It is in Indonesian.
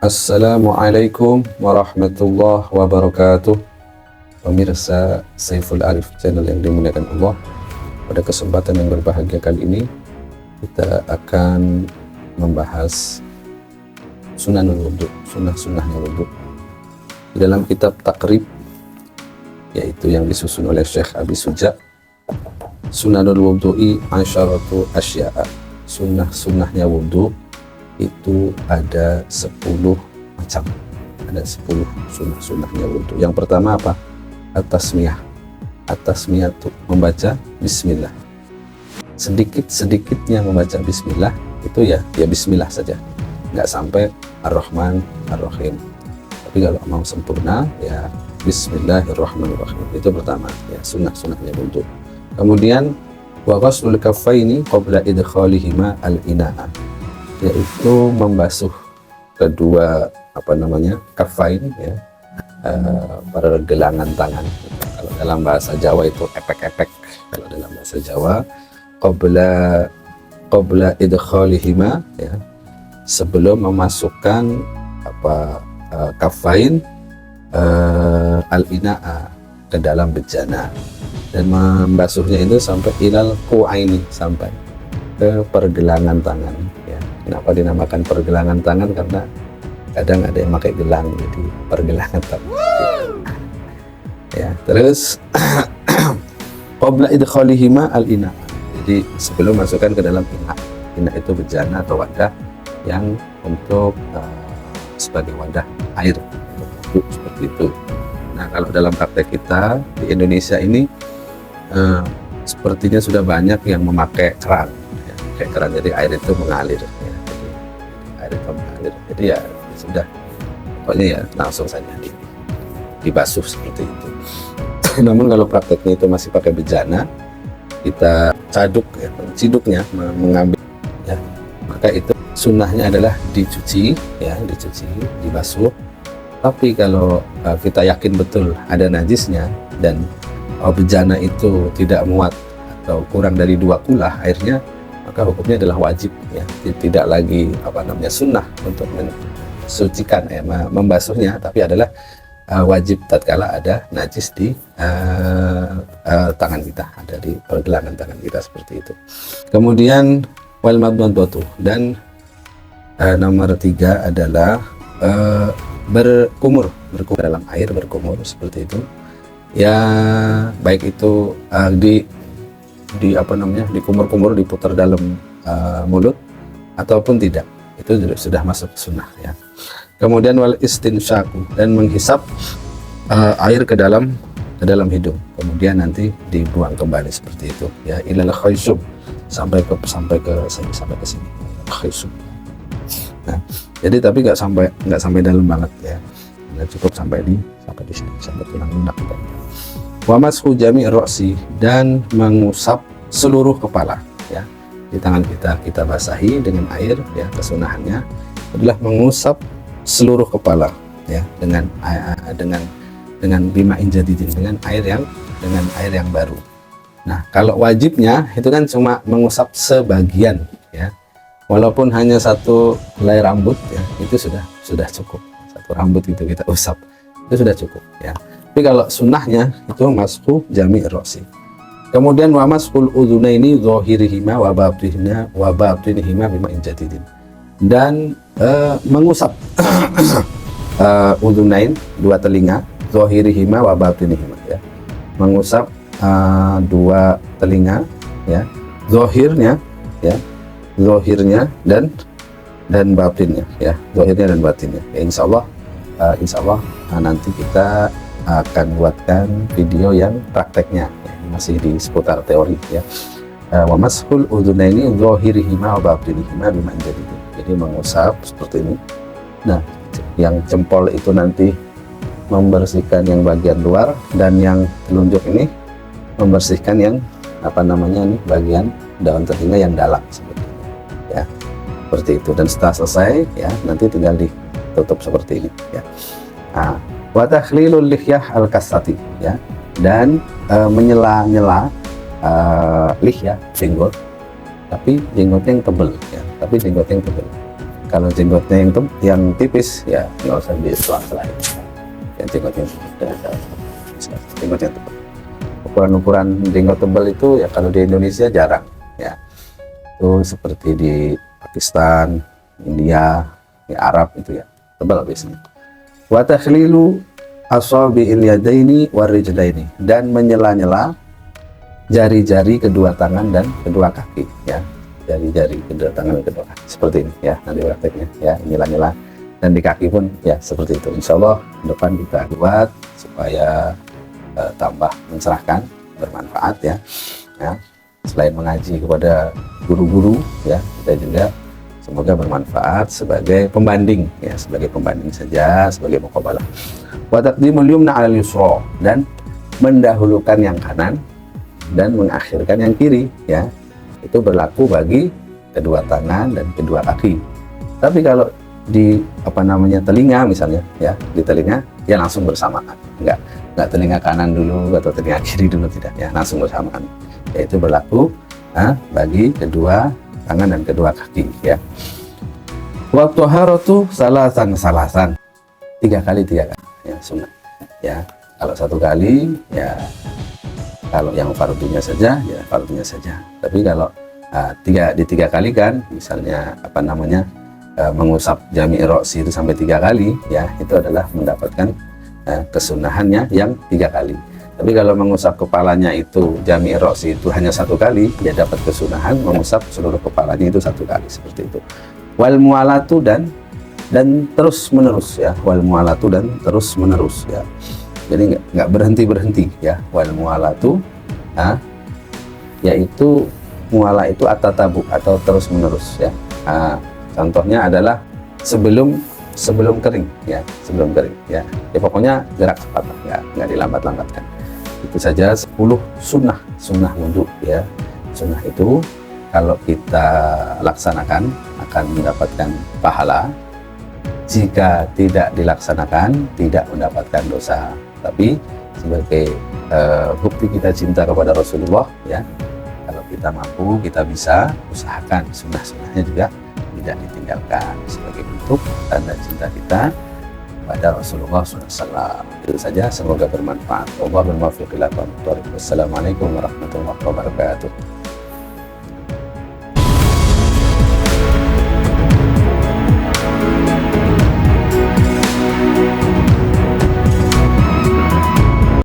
Assalamualaikum warahmatullahi wabarakatuh. Pemirsa Saiful Arif channel yang dimuliakan Allah, pada kesempatan yang berbahagia kali ini kita akan membahas sunanul wudhu, sunnah-sunnahnya wudhu di dalam kitab Takrib, yaitu yang disusun oleh Syekh Abi Suja. Sunanul wudhu'i asyaratu asya'a, sunnah-sunnahnya wudhu itu ada 10 macam, ada 10 sunnah-sunnahnya wudhu. Yang pertama apa? At-tasmiyah. At-tasmiyah itu membaca bismillah. Sedikit-sedikitnya membaca bismillah itu ya bismillah saja, nggak sampai ar-Rahman ar-Rahim. Tapi kalau mau sempurna ya bismillahirrahmanirrahim. Itu pertama ya, sunnah-sunnahnya wudhu. Kemudian wa ghaslul kaffaini qabla idkhalihima al-ina'a, yaitu membasuh kedua kafain ya, pergelangan tangan. Kalau dalam bahasa Jawa itu epek-epek. Kalau dalam bahasa Jawa qabla idkhalihima ya, sebelum memasukkan kafain al-ina'a ke dalam bejana, dan membasuhnya itu sampai ilal qu'aini, sampai ke pergelangan tangan ya. Kenapa dinamakan pergelangan tangan? Karena kadang ada yang pakai gelang, jadi pergelangan tangan ya. Terus qabla idkhalihima al-ina, jadi sebelum masukkan ke dalam ina itu bejana atau wadah yang untuk sebagai wadah air untuk seperti itu. Nah, kalau dalam praktek kita di Indonesia ini sepertinya sudah banyak yang memakai keran ya, kayak keran, jadi air itu mengalir ya. Jadi air itu mengalir, jadi ya sudah, pokoknya ya langsung saja dibasuh seperti itu. Namun kalau prakteknya itu masih pakai bejana, kita caduk ya, ciduknya mengambil ya, maka itu sunnahnya adalah dicuci ya, dibasuh. Tapi kalau kita yakin betul ada najisnya dan bejana itu tidak muat atau kurang dari 2 kulah airnya, maka hukumnya adalah wajib ya, tidak lagi sunnah untuk mensucikan ya, membasuhnya, tapi adalah wajib tatkala ada najis di tangan kita, ada di pergelangan tangan kita seperti itu. Kemudian wal madmadatu, dan nomor 3 adalah berkumur dalam air, berkumur seperti itu ya, baik itu dikumur-kumur, diputar dalam mulut ataupun tidak, itu sudah masuk sunnah ya. Kemudian wal istinsyaku, dan menghisap air ke dalam hidung, kemudian nanti dibuang kembali seperti itu ya, ilal khaysum, sampai ke sini khaysum. Nah, jadi tapi nggak sampai dalam banget ya, cukup sampai di sini, sampai tulang lunak. Wa mashu jami' ra'si, dan mengusap seluruh kepala ya. Di tangan kita basahi dengan air ya, kesunahannya adalah mengusap seluruh kepala ya, dengan bima'in jadidin, dengan air yang baru. Nah, kalau wajibnya itu kan cuma mengusap sebagian ya, walaupun hanya 1 helai rambut ya, itu sudah cukup. 1 rambut itu kita usap, itu sudah cukup ya. Tapi kalau sunnahnya itu mashu jami' ra'si. Kemudian wa mashul udhunaini dhahirihima wa batinihima bima'in jadidin, dan mengusap udhunain, 2 telinga, dhahirihima wa batinihima ya, mengusap 2 telinga ya, zahirnya dan batinnya ya, zahirnya dan batinnya ya. Insya Allah nanti kita akan buatkan video yang prakteknya ya, masih di seputar teori ya. Wa mashul udhunaini dhahirihima wa batinihima bima'in jadidin, jadi mengusap seperti ini. Nah, yang jempol itu nanti membersihkan yang bagian luar, dan yang telunjuk ini membersihkan yang bagian daun telinga yang dalam seperti itu ya, seperti itu. Dan setelah selesai ya, nanti tinggal ditutup seperti ini ya. Nah, wa takhlilul lihyah al-kasati ya, dan menyela-nyela lihyah, jenggot, tapi jenggotnya yang tebal ya, Kalau jenggotnya yang tipis ya nggak usah disela-selain. Yang jenggotnya tebal. Ukuran jenggot tebal itu ya kalau di Indonesia jarang ya. Itu seperti di Pakistan, India, di Arab itu ya tebal biasanya. Wa takhlilu asabi'il yadaini warijlaini, dan menyela-nyela jari-jari kedua tangan dan kedua kaki ya. Jari-jari kedua tangan dan kedua kaki seperti ini ya, nanti prakteknya ya, nyela-nyela. Dan di kaki pun ya seperti itu. Insya Allah depan kita buat supaya tambah mencerahkan, bermanfaat ya. Selain mengaji kepada guru-guru ya, kita juga semoga bermanfaat sebagai pembanding ya, sebagai pembanding saja, sebagai muqabalah. Wa taqdimul yumna 'alal yusra, dan mendahulukan yang kanan dan mengakhirkan yang kiri ya. Itu berlaku bagi kedua tangan dan kedua kaki. Tapi kalau di telinga misalnya ya, di telinga ya langsung bersamaan, enggak telinga kanan dulu atau telinga kiri dulu, tidak ya, langsung bersamaan. Yaitu berlaku bagi kedua tangan dan kedua kaki ya. Wa thaharatu salasan, 3 kali ya sunnah ya. Kalau 1 kali ya, kalau yang fardunya saja ya fardunya saja. Tapi kalau 3 kali kan, misalnya mengusap jami' ra'si itu sampai 3 kali ya, itu adalah mendapatkan kesunahannya yang 3 kali. Tapi kalau mengusap kepalanya itu jami' ra'si itu hanya 1 kali, ya dapat kesunahan mengusap seluruh kepalanya itu 1 kali, seperti itu. Wal mu'alatu, dan terus menerus ya, wal mu'alatu, dan terus menerus ya. Jadi nggak berhenti ya. Wal mu'alatu yaitu mu'ala itu atatabu atau terus menerus ya. Contohnya adalah sebelum kering ya, sebelum kering ya. Ya pokoknya gerak cepat ya, nggak dilambat-lambatkan. Itu saja 10 sunnah wudhu ya. Sunnah itu kalau kita laksanakan akan mendapatkan pahala. Jika tidak dilaksanakan tidak mendapatkan dosa. Tapi sebagai bukti kita cinta kepada Rasulullah ya, kalau kita mampu, kita bisa usahakan sunnah-sunnahnya juga tidak ditinggalkan sebagai bentuk tanda cinta kita pada Rasulullah SAW. Itu saja, semoga bermanfaat. Wassalamualaikum warahmatullahi wabarakatuh.